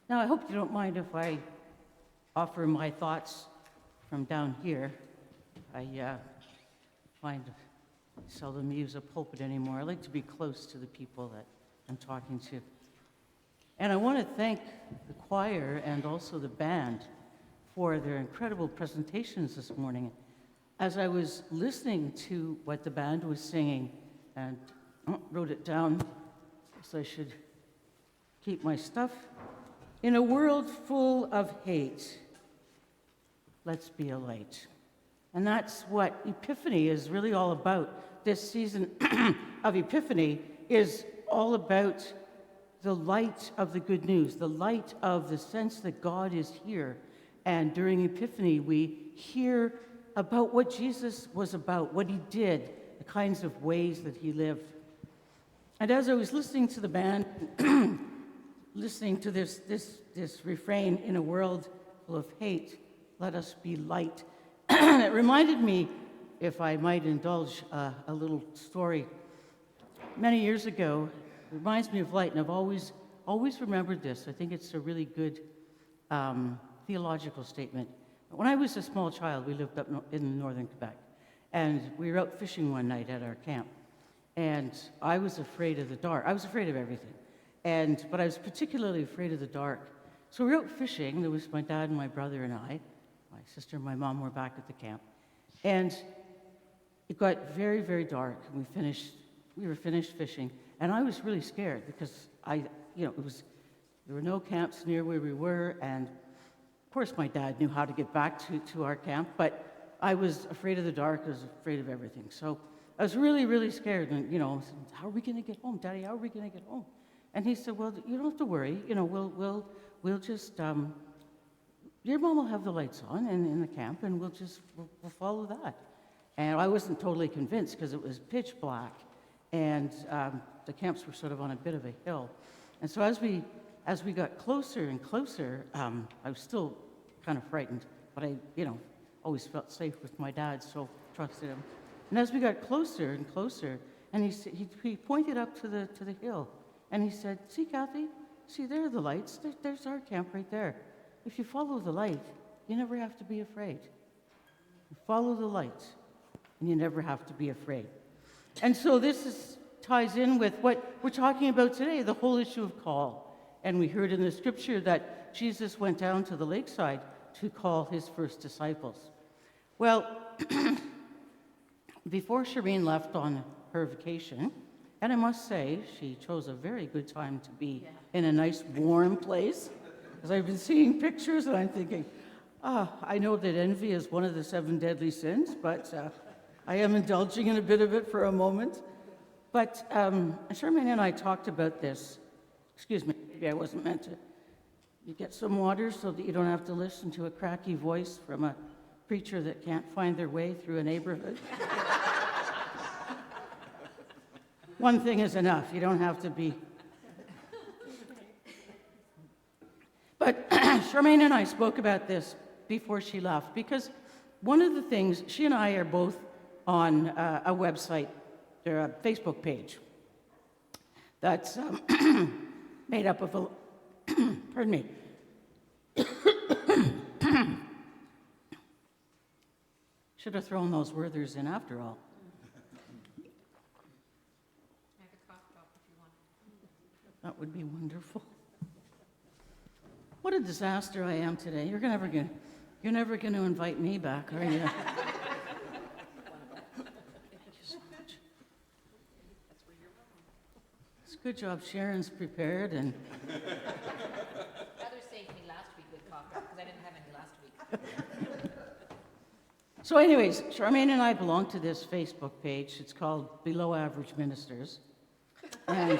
Now, I hope you don't mind if I offer my thoughts from down here. I find I seldom use a pulpit anymore. I like to be close to the people that I'm talking to. And I want to thank the choir and also the band for their incredible presentations this morning. As I was listening to what the band was singing, and wrote it down, so I should keep my stuff. In a world full of hate, let's be a light. And that's what Epiphany is really all about. This season of Epiphany is all about the light of the good news, the light of the sense that God is here. And during Epiphany, we hear about what Jesus was about, what he did, the kinds of ways that he lived. And as I was listening to the band, listening to this refrain, in a world full of hate, let us be light, it reminded me, if I might indulge a little story. Many years ago, it reminds me of light, and I've always remembered this. I think it's a really good theological statement. When I was a small child, we lived up in northern Quebec, and we were out fishing one night at our camp, and I was afraid of the dark. I was afraid of everything, but I was particularly afraid of the dark. So we were out fishing. There was my dad and my brother and I. My sister and my mom were back at the camp, and it got very, very dark, and we were finished fishing, and I was really scared because there were no camps near where we were, and of course my dad knew how to get back to our camp, but I was afraid of the dark. I was afraid of everything. So I was really, really scared, and how are we going to get home, Daddy? How are we going to get home? And he said, well, you don't have to worry. We'll just your mom will have the lights on in the camp, and we'll follow that. And I wasn't totally convinced because it was pitch black, and the camps were sort of on a bit of a hill. And so as we got closer and closer, I was still kind of frightened, but I always felt safe with my dad, so trusted him. And as we got closer and closer, and he pointed up to the hill, and he said, "See, Kathy, see, there are the lights. There's our camp right there. If you follow the light, you never have to be afraid. You follow the light, and you never have to be afraid." And so this ties in with what we're talking about today, the whole issue of call. And we heard in the scripture that Jesus went down to the lakeside to call his first disciples. Well, before Shireen left on her vacation, and I must say, she chose a very good time to be in a nice warm place, because I've been seeing pictures and I'm thinking, I know that envy is one of the 7 deadly sins, but I am indulging in a bit of it for a moment. But Charmaine and I talked about this. Excuse me, maybe I wasn't meant to. You get some water so that you don't have to listen to a cracky voice from a preacher that can't find their way through a neighborhood. One thing is enough. You don't have to be. But Charmaine and I spoke about this before she left, because one of the things, she and I are both on a website, or a Facebook page, that's made up of pardon me. Should have thrown those Werthers in after all. I have a cough drop if you want. That would be wonderful. What a disaster I am today. You're never going to invite me back, are you? Thank you so much. That's where you're wrong. It's a good job Sharon's prepared, and Others saved me last week with cough drop because I didn't have any last week. so anyways, Charmaine and I belong to this Facebook page. It's called Below Average Ministers. And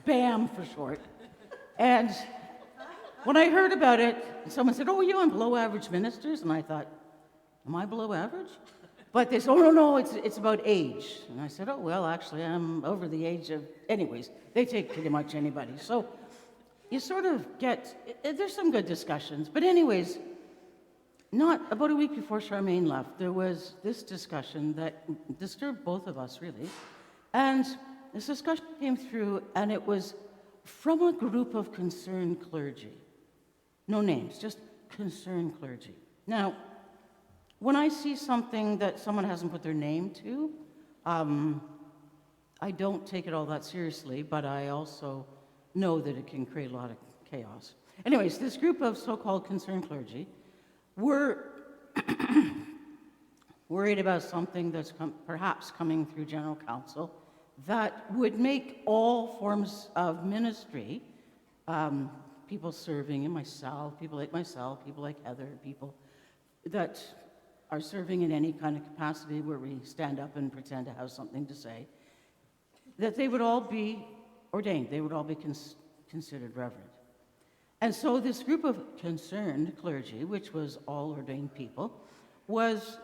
BAM for short. And when I heard about it, someone said, "Oh, you on Below Average Ministers?" And I thought, am I below average? But they said, "Oh, no, it's about age." And I said, "Oh, well, actually, I'm over the age of..." Anyways, they take pretty much anybody. So you sort of get... There's some good discussions. But anyways, not about a week before Charmaine left, there was this discussion that disturbed both of us, really. And this discussion came through, and it was from a group of concerned clergy. No names, just concerned clergy. Now, when I see something that someone hasn't put their name to, I don't take it all that seriously, but I also know that it can create a lot of chaos. Anyways, this group of so-called concerned clergy were worried about something that's perhaps coming through General Council that would make all forms of ministry, people serving in myself, people like Heather, people that are serving in any kind of capacity where we stand up and pretend to have something to say, that they would all be ordained, they would all be considered reverend. And so this group of concerned clergy, which was all ordained people, was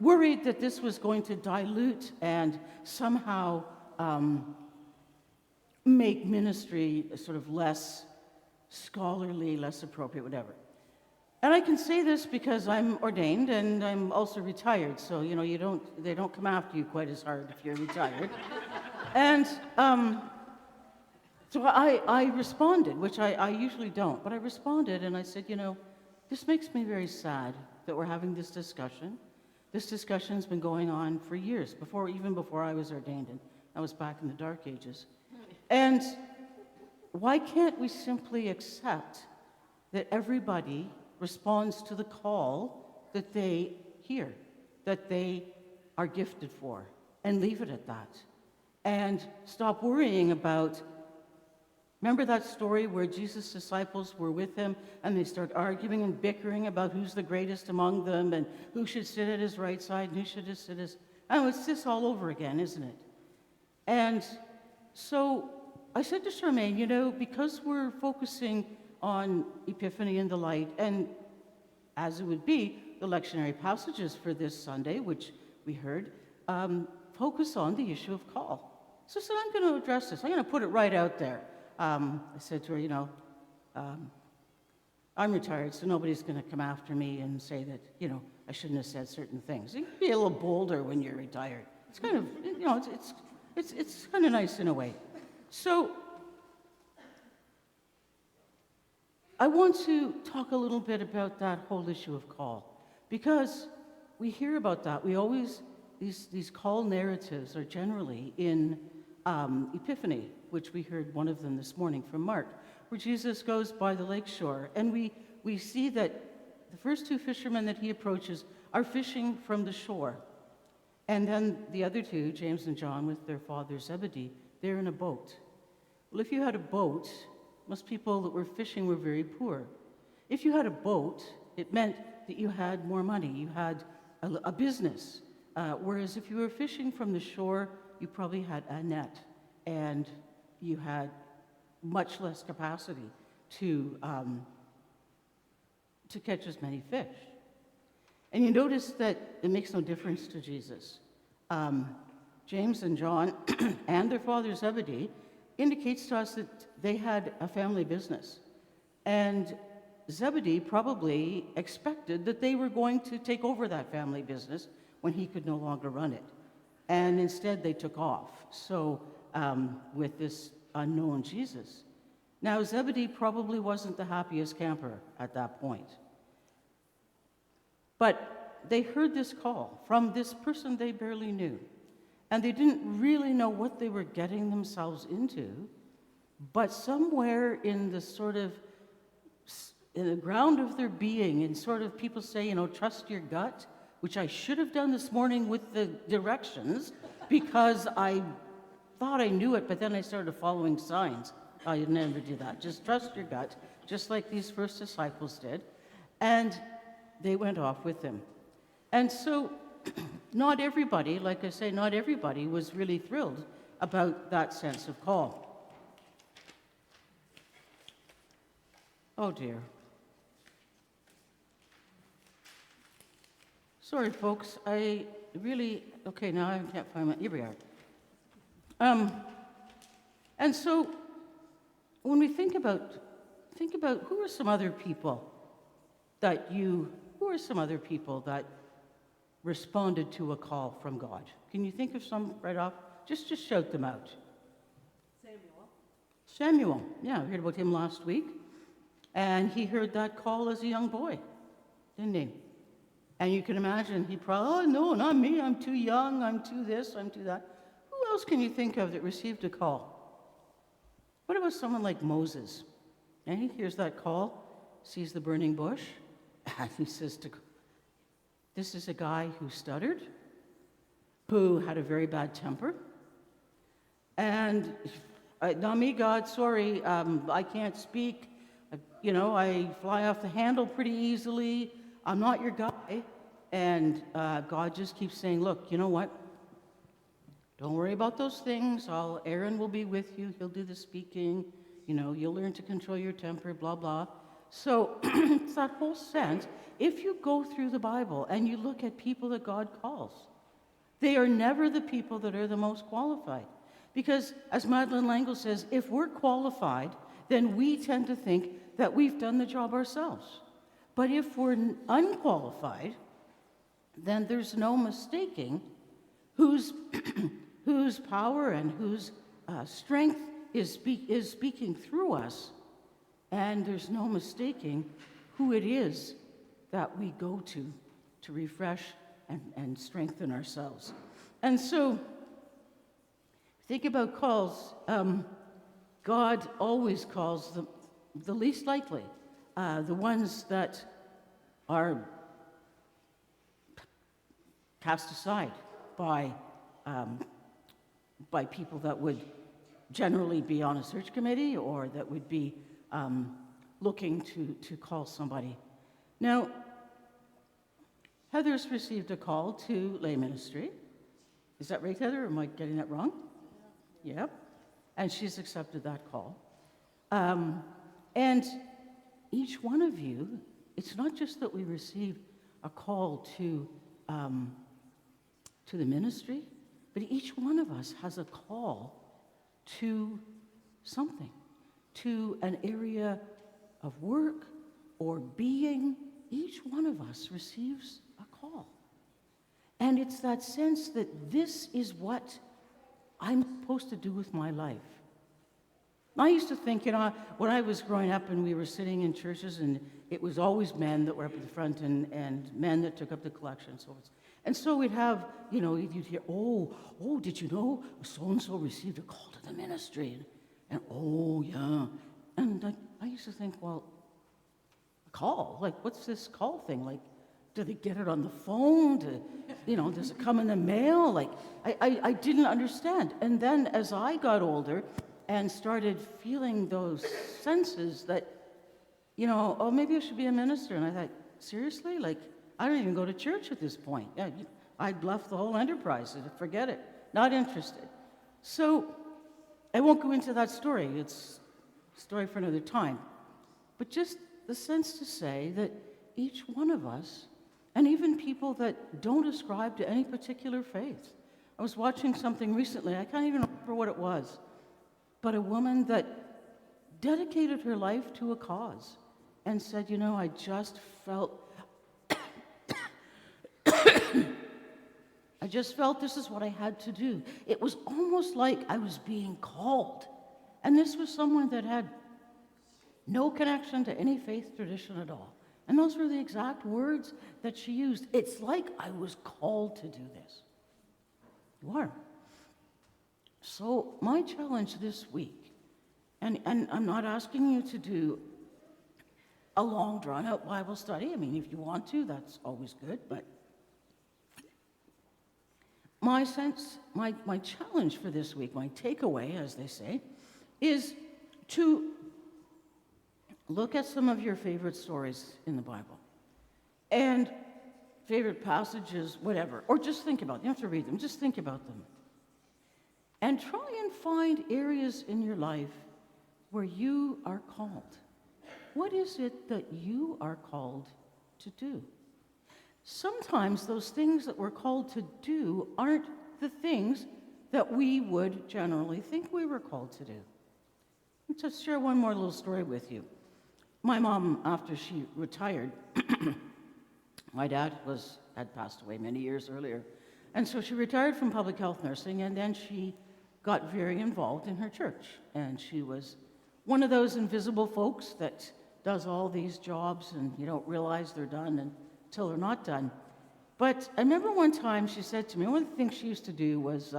worried that this was going to dilute and somehow make ministry sort of less scholarly, less appropriate, whatever. And I can say this because I'm ordained and I'm also retired, so they don't come after you quite as hard if you're retired. And so I responded, which I usually don't, but I responded and I said, this makes me very sad that we're having this discussion. This discussion's been going on for years, even before I was ordained, and I was back in the Dark Ages. And why can't we simply accept that everybody responds to the call that they hear, that they are gifted for, and leave it at that? And stop worrying about, remember that story where Jesus' disciples were with him and they start arguing and bickering about who's the greatest among them and who should sit at his right side and who should sit as... Oh, it's this all over again, isn't it? And so I said to Charmaine, because we're focusing on Epiphany and the light, and as it would be, the lectionary passages for this Sunday, which we heard, focus on the issue of call. So I said, I'm going to address this. I'm going to put it right out there. I said to her, I'm retired, so nobody's going to come after me and say that, I shouldn't have said certain things. You can be a little bolder when you're retired. It's kind of, it's kind of nice in a way. So I want to talk a little bit about that whole issue of call, because we hear about that. We always, these call narratives are generally in Epiphany, which we heard one of them this morning from Mark, where Jesus goes by the lakeshore, and we see that the first two fishermen that he approaches are fishing from the shore. And then the other two, James and John, with their father Zebedee, they're in a boat. Well, if you had a boat, most people that were fishing were very poor. If you had a boat, it meant that you had more money, you had a business. Whereas if you were fishing from the shore, you probably had a net, and you had much less capacity to catch as many fish. And you notice that it makes no difference to Jesus. James and John and their father Zebedee indicates to us that they had a family business. And Zebedee probably expected that they were going to take over that family business when he could no longer run it. And instead they took off. So with this unknown Jesus. Now Zebedee probably wasn't the happiest camper at that point. But they heard this call from this person they barely knew. And they didn't really know what they were getting themselves into. But somewhere in the sort of, in the ground of their being, and sort of people say, trust your gut, which I should have done this morning with the directions, because I thought I knew it, but then I started following signs. Oh, you'd never do that. Just trust your gut, just like these first disciples did. And they went off with him. And so not everybody, like I say, not everybody was really thrilled about that sense of call. Oh dear. Sorry, folks, I really, okay, now I can't find my, here we are. And so when we think about who are some other people that responded to a call from God? Can you think of some right off? Just shout them out. Samuel. Yeah, we heard about him last week. And he heard that call as a young boy, didn't he? And you can imagine he probably, oh, no, not me. I'm too young. I'm too this. I'm too that. Who else can you think of that received a call? What about someone like Moses? And he hears that call, sees the burning bush, and he says, this is a guy who stuttered, who had a very bad temper, and not me, God, sorry, I can't speak. I fly off the handle pretty easily. I'm not your guy. And God just keeps saying, look, you know what? Don't worry about those things. Aaron will be with you. He'll do the speaking. You'll learn to control your temper, blah, blah. So it's that whole sense. If you go through the Bible and you look at people that God calls, they are never the people that are the most qualified. Because, as Madeleine L'Engle says, if we're qualified, then we tend to think that we've done the job ourselves. But if we're unqualified, then there's no mistaking whose power and whose strength is speaking through us, and there's no mistaking who it is that we go to refresh and strengthen ourselves. And so, think about calls. God always calls the least likely, the ones that are cast aside by people that would generally be on a search committee or that would be looking to call somebody. Now, Heather's received a call to lay ministry. Is that right, Heather? Am I getting that wrong? Yep. And she's accepted that call. And each one of you, it's not just that we receive a call to the ministry, but each one of us has a call to something, to an area of work or being. Each one of us receives a call. And it's that sense that this is what I'm supposed to do with my life. I used to think, when I was growing up and we were sitting in churches, and it was always men that were up at the front and men that took up the collection. And so we'd have, you'd hear, oh, did you know so-and-so received a call to the ministry? And oh, yeah. And I used to think, well, a call? Like, what's this call thing? Like, do they get it on the phone? Does it come in the mail? Like, I didn't understand. And then as I got older and started feeling those senses that, oh, maybe I should be a minister. And I thought, seriously? Like, I don't even go to church at this point. Yeah, I'd left the whole enterprise. Forget it. Not interested. So I won't go into that story. It's a story for another time. But just the sense to say that each one of us, and even people that don't ascribe to any particular faith. I was watching something recently. I can't even remember what it was. But a woman that dedicated her life to a cause and said, I just felt this is what I had to do. It was almost like I was being called. And this was someone that had no connection to any faith tradition at all. And those were the exact words that she used. It's like I was called to do this. You are. So my challenge this week, and I'm not asking you to do a long, drawn-out Bible study. I mean, if you want to, that's always good. But my challenge for this week, my takeaway, as they say, is to look at some of your favorite stories in the Bible and favorite passages, whatever, or just think about them. You don't have to read them, just think about them. And try and find areas in your life where you are called. What is it that you are called to do? Sometimes those things that we're called to do aren't the things that we would generally think we were called to do. I'll just share one more little story with you. My mom, after she retired, my dad had passed away many years earlier, and so she retired from public health nursing, and then she got very involved in her church. And she was one of those invisible folks that does all these jobs and you don't realize they're done until they're not done. But I remember one time she said to me, one of the things she used to do was,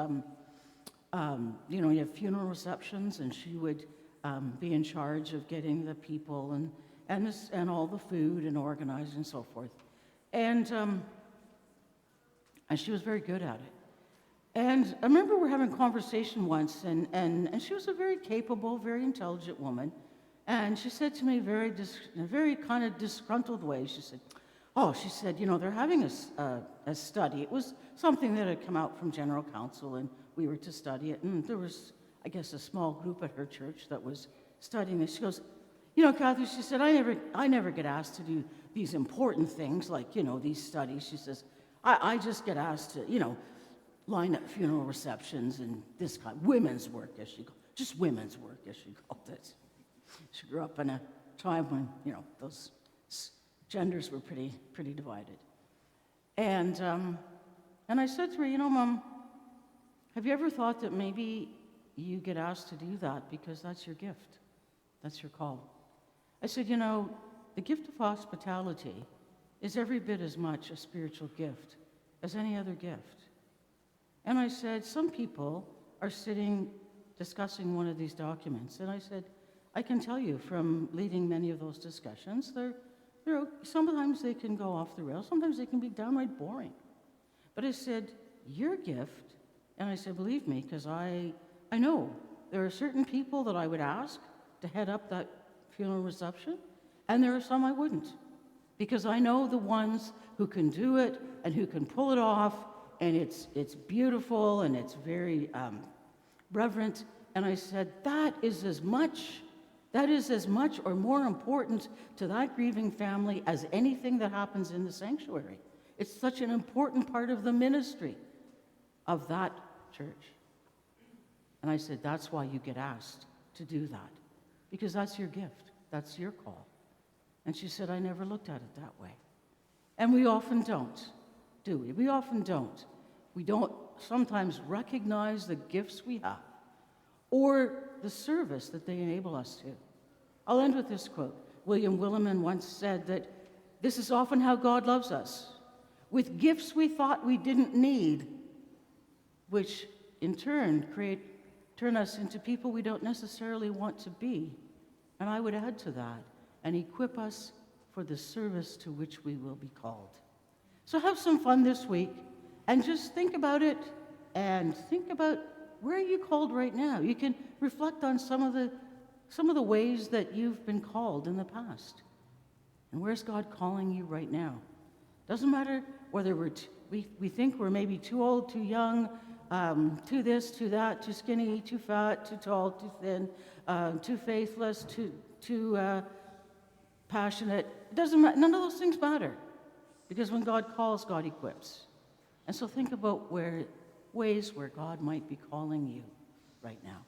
you have funeral receptions, and she would be in charge of getting the people and all the food and organizing and so forth. And she was very good at it. And I remember we were having a conversation once, and she was a very capable, very intelligent woman. And she said to me in a very kind of disgruntled way, she said, they're having a study. It was something that had come out from General Council, and we were to study it. And there was, I guess, a small group at her church that was studying this. She goes, Kathy, she said, I never get asked to do these important things like, these studies. She says, I just get asked to, line up funeral receptions and this kind of women's work, as she called it. Just women's work, as she called it. She grew up in a time when, those genders were pretty divided. And I said to her, Mom, have you ever thought that maybe you get asked to do that because that's your gift? That's your call. I said, the gift of hospitality is every bit as much a spiritual gift as any other gift. And I said, some people are sitting discussing one of these documents. And I said, I can tell you from leading many of those discussions, sometimes they can go off the rails, sometimes they can be downright boring. But I said, your gift, and I said, believe me, because I know there are certain people that I would ask to head up that funeral reception, and there are some I wouldn't, because I know the ones who can do it and who can pull it off, and it's beautiful and it's very reverent. And I said, that is as much or more important to that grieving family as anything that happens in the sanctuary. It's such an important part of the ministry of that church. And I said, that's why you get asked to do that, because that's your gift, that's your call. And she said, I never looked at it that way. And we often don't, do we? We often don't. We don't sometimes recognize the gifts we have or the service that they enable us to. I'll end with this quote. William Willimon once said that this is often how God loves us, with gifts we thought we didn't need, which in turn turn us into people we don't necessarily want to be. And I would add to that, and equip us for the service to which we will be called. So have some fun this week, and just think about it, and think about where are you called right now. You can reflect on some of the ways that you've been called in the past. And where's God calling you right now? Doesn't matter whether we think we're maybe too old, too young, too this, too that, too skinny, too fat, too tall, too thin, too faithless, too passionate. It doesn't matter. None of those things matter, because when God calls, God equips. And so think about ways where God might be calling you right now.